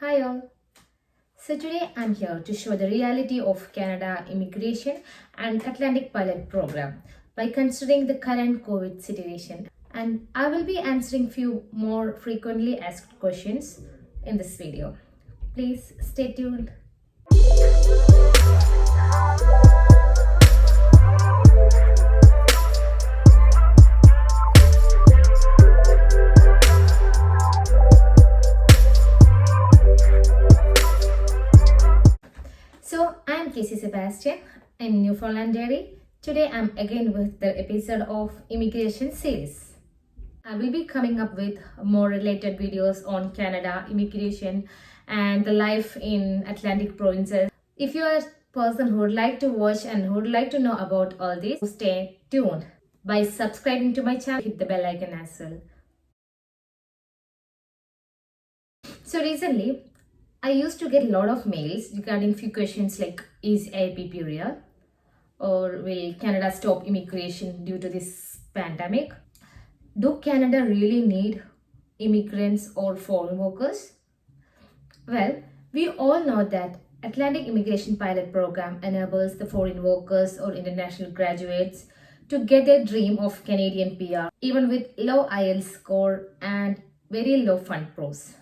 Hi all. So today I'm here to show the reality of Canada immigration and Atlantic pilot program by considering the current COVID situation, and I will be answering few more frequently asked questions in this video. Please stay tuned. So I'm Casey Sebastian in Newfoundland Dairy. Today I'm again with the episode of Immigration series. I will be coming up with more related videos on Canada, immigration and the life in Atlantic provinces. If you are a person who would like to watch and who would like to know about all this, stay tuned by subscribing to my channel, hit the bell icon as well. So recently, I used to get a lot of mails regarding few questions like, is AIPP real? Or will Canada stop immigration due to this pandemic? Do Canada really need immigrants or foreign workers? Well, we all know that Atlantic Immigration Pilot Program enables the foreign workers or international graduates to get their dream of Canadian PR even with low IELTS score and very low fund pros.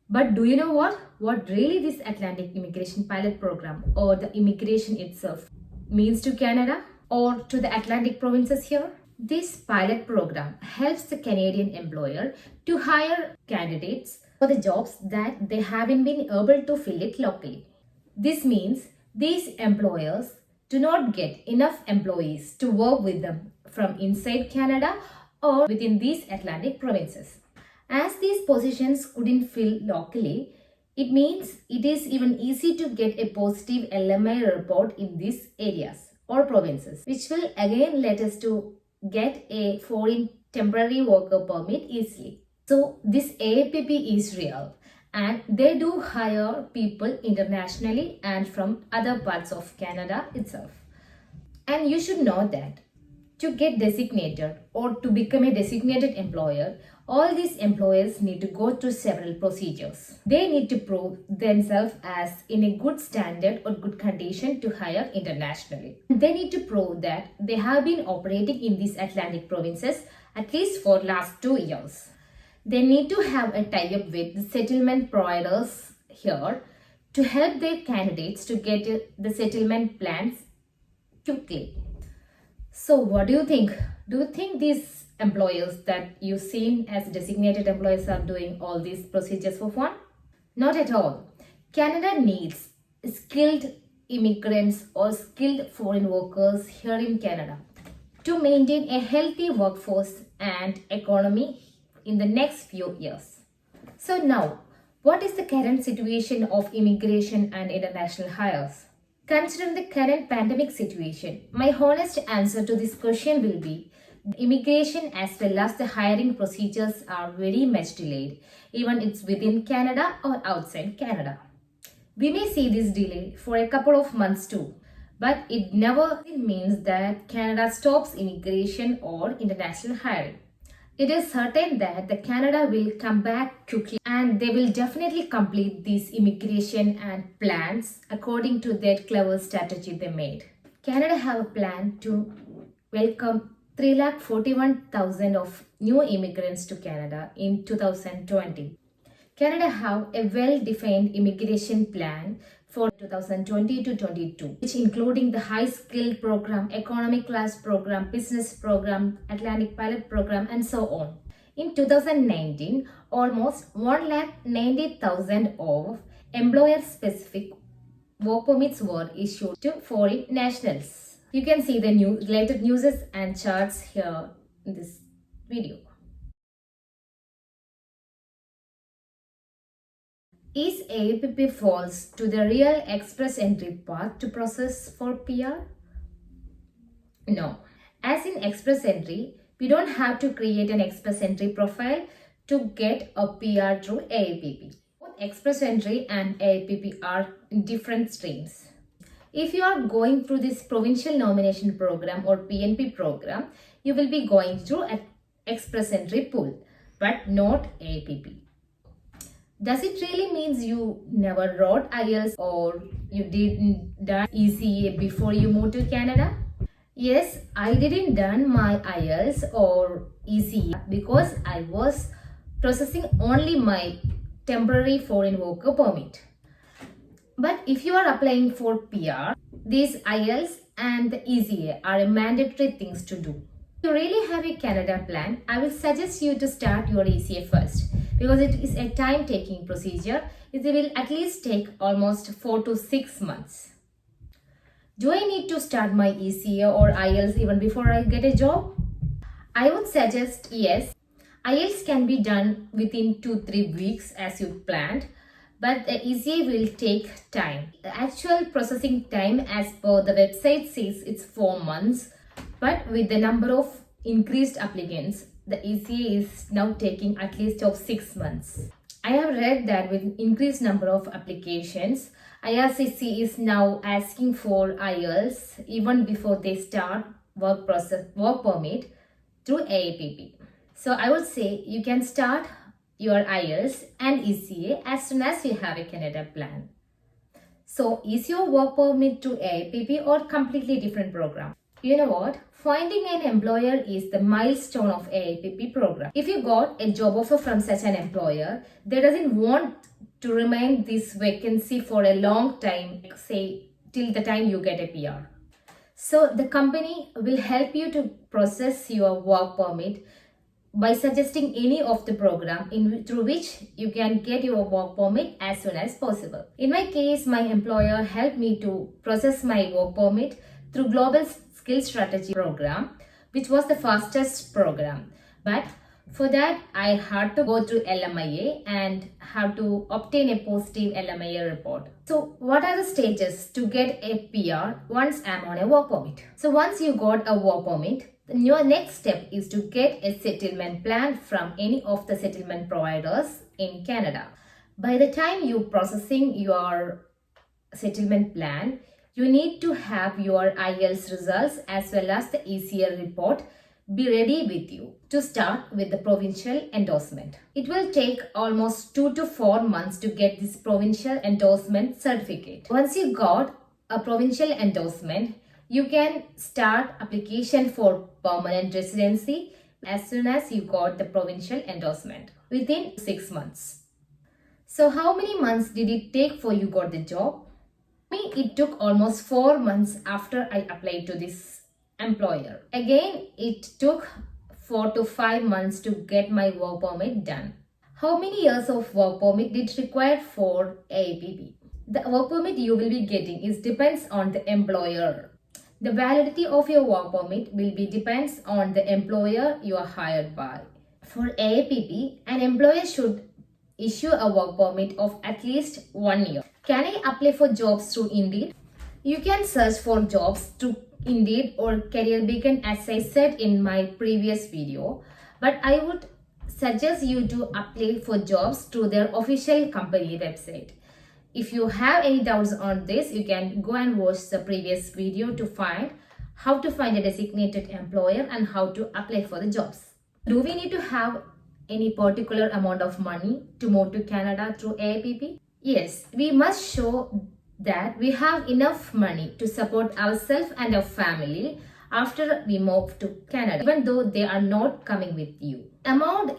But do you know what really this Atlantic Immigration Pilot Program or the immigration itself means to Canada or to the Atlantic provinces here? This pilot program helps the Canadian employer to hire candidates for the jobs that they haven't been able to fill it locally. This means these employers do not get enough employees to work with them from inside Canada or within these Atlantic provinces. As these positions couldn't fill locally, it means it is even easy to get a positive LMI report in these areas or provinces, which will again let us to get a foreign temporary worker permit easily. So this AIPP is real and they do hire people internationally and from other parts of Canada itself. And you should know that to get designated or to become a designated employer, all these employers need to go through several procedures. They need to prove themselves as in a good standard or good condition to hire internationally. They need to prove that they have been operating in these Atlantic provinces at least for last 2 years. They need to have a tie-up with the settlement providers here to help their candidates to get the settlement plans quickly. So what do you think? Do you think these employers that you've seen as designated employers are doing all these procedures for fun? Not at all. Canada needs skilled immigrants or skilled foreign workers here in Canada to maintain a healthy workforce and economy in the next few years. So now, what is the current situation of immigration and international hires? Considering the current pandemic situation, my honest answer to this question will be immigration as well as the hiring procedures are very much delayed, even it's within Canada or outside Canada. We may see this delay for a couple of months too, but it never means that Canada stops immigration or international hiring. It is certain that the Canada will come back quickly and they will definitely complete these immigration and plans according to their clever strategy they made. Canada have a plan to welcome 341,000 of new immigrants to Canada in 2020. Canada have a well-defined immigration plan for 2020 to 22, which including the high-skilled program, economic class program, business program, Atlantic pilot program, and so on. In 2019, almost 190,000 of employer-specific work permits were issued to foreign nationals. You can see the related news and charts here in this video. Is AIPP false to the real express entry path to process for PR? No. As in express entry, we don't have to create an express entry profile to get a PR through AIPP. Both express entry and AIPP are in different streams. If you are going through this provincial nomination program or PNP program, you will be going through an express entry pool, but not AIPP. Does it really means you never wrote IELTS or you didn't done ECA before you moved to Canada? Yes, I didn't done my IELTS or ECA because I was processing only my temporary foreign worker permit. But if you are applying for PR, these IELTS and the ECA are a mandatory things to do. If you really have a Canada plan, I will suggest you to start your ECA first because it is a time-taking procedure. It will at least take almost 4 to 6 months. Do I need to start my ECA or IELTS even before I get a job? I would suggest yes. IELTS can be done within 2-3 weeks as you planned, but the ECA will take time. The actual processing time as per the website says it's 4 months, but with the number of increased applicants, the ECA is now taking at least of 6 months. I have read that with increased number of applications, IRCC is now asking for IELTS even before they start work permit through AIPP. So I would say you can start your IELTS and ECA as soon as you have a Canada plan. So is your work permit to AIPP or completely different program? You know what? Finding an employer is the milestone of AIPP program. If you got a job offer from such an employer, they doesn't want to remain this vacancy for a long time, say till the time you get a PR. So the company will help you to process your work permit by suggesting any of the program through which you can get your work permit as soon as possible. In my case, my employer helped me to process my work permit through Global Skill Strategy program, which was the fastest program. But for that, I had to go through LMIA and have to obtain a positive LMIA report. So what are the stages to get a PR once I'm on a work permit? So once you got a work permit, your next step is to get a settlement plan from any of the settlement providers in Canada. By the time you're processing your settlement plan, you need to have your IELTS results as well as the ECA report be ready with you to start with the provincial endorsement. It will take almost 2 to 4 months to get this provincial endorsement certificate. Once you got a provincial endorsement, you can start application for permanent residency as soon as you got the provincial endorsement within 6 months. So how many months did it take for you got the job? For me, it took almost 4 months after I applied to this employer. Again, it took 4 to 5 months to get my work permit done. How many years of work permit did it require for AIPP? The work permit you will be getting depends on the employer. The validity of your work permit will be depends on the employer you are hired by. For AIPP, an employer should issue a work permit of at least 1 year. Can I apply for jobs through Indeed? You can search for jobs through Indeed or Career Beacon as I said in my previous video, but I would suggest you to apply for jobs through their official company website. If you have any doubts on this, you can go and watch the previous video to find how to find a designated employer and how to apply for the jobs. Do we need to have any particular amount of money to move to Canada through AIPP? Yes, we must show that we have enough money to support ourselves and our family after we move to Canada, even though they are not coming with you. Amount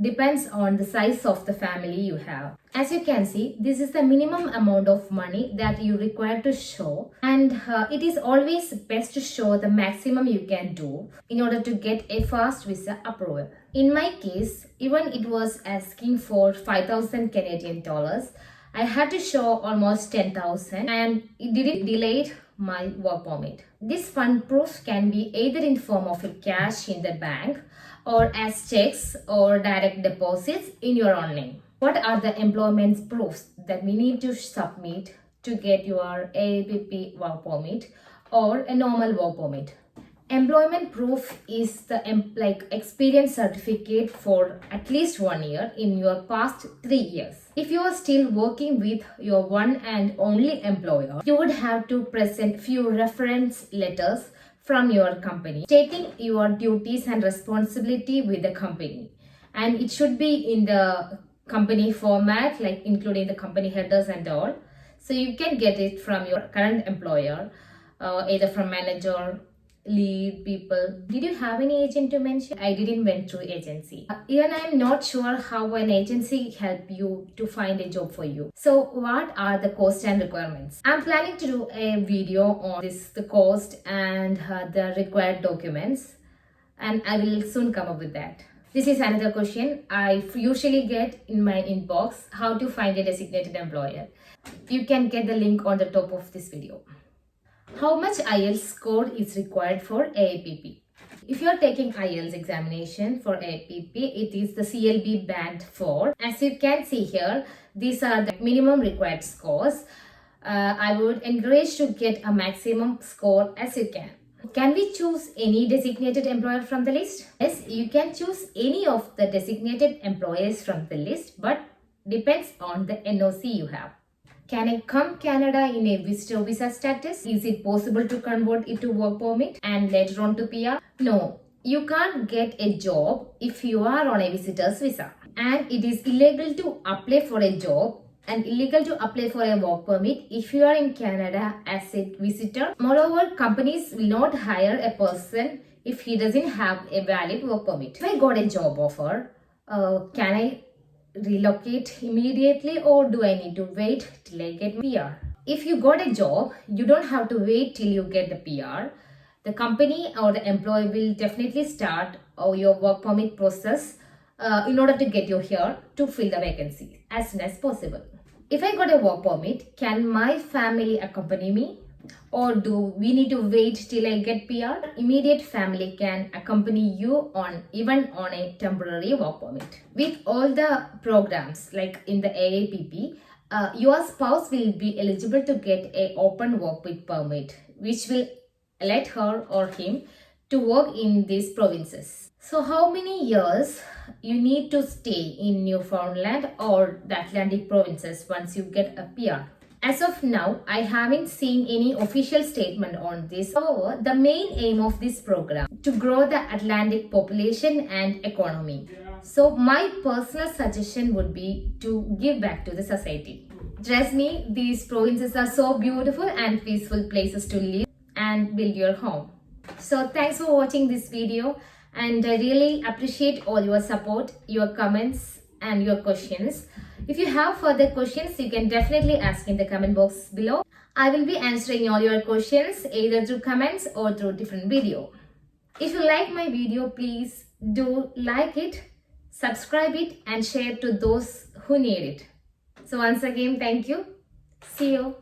depends on the size of the family you have. As you can see, this is the minimum amount of money that you require to show, and it is always best to show the maximum you can do in order to get a fast visa approval. In my case, even it was asking for 5,000 Canadian dollars, I had to show almost 10,000 and it didn't delay my work permit. This fund proof can be either in form of a cash in the bank or as checks or direct deposits in your own name. What are the employment proofs that we need to submit to get your AIPP work permit or a normal work permit? Employment proof is the experience certificate for at least 1 year in your past 3 years. If you are still working with your one and only employer, you would have to present few reference letters from your company stating your duties and responsibility with the company, and it should be in the company format, like including the company headers and all. So you can get it from your current employer, either from manager, lead people. Did you have any agent to mention? I didn't went through agency. Even I'm not sure how an agency help you to find a job for you. So what are the cost and requirements? I'm planning to do a video on this, the cost and the required documents, and I will soon come up with that. This is another question I usually get in my inbox: how to find a designated employer. You can get the link on the top of this video. How much IELTS score is required for AIPP? If you are taking IELTS examination for AIPP, it is the CLB band 4. As you can see here, these are the minimum required scores. I would encourage to get a maximum score as you can. Can we choose any designated employer from the list? Yes, you can choose any of the designated employers from the list, but depends on the NOC you have. Can I come Canada in a visitor visa status? Is it possible to convert it to work permit and later on to PR? No, you can't get a job if you are on a visitor's visa. And it is illegal to apply for a job and illegal to apply for a work permit if you are in Canada as a visitor. Moreover, companies will not hire a person if he doesn't have a valid work permit. If I got a job offer, can I relocate immediately, or do I need to wait till I get PR? If you got a job, you don't have to wait till you get the PR. The company or the employer will definitely start your work permit process in order to get you here to fill the vacancy as soon as possible. If I got a work permit, can my family accompany me, or do we need to wait till I get PR? Immediate family can accompany you even on a temporary work permit. With all the programs like in the AIPP, your spouse will be eligible to get a open work permit, which will let her or him to work in these provinces. So how many years you need to stay in Newfoundland or the Atlantic provinces once you get a PR? As of now, I haven't seen any official statement on this. However, the main aim of this program is to grow the Atlantic population and economy. So my personal suggestion would be to give back to the society. Trust me, these provinces are so beautiful and peaceful places to live and build your home. So thanks for watching this video, and I really appreciate all your support, your comments and your questions. If you have further questions, you can definitely ask in the comment box below. I will be answering all your questions either through comments or through different video. If you like my video, please do like it, subscribe it and share to those who need it. So once again, thank you. See you.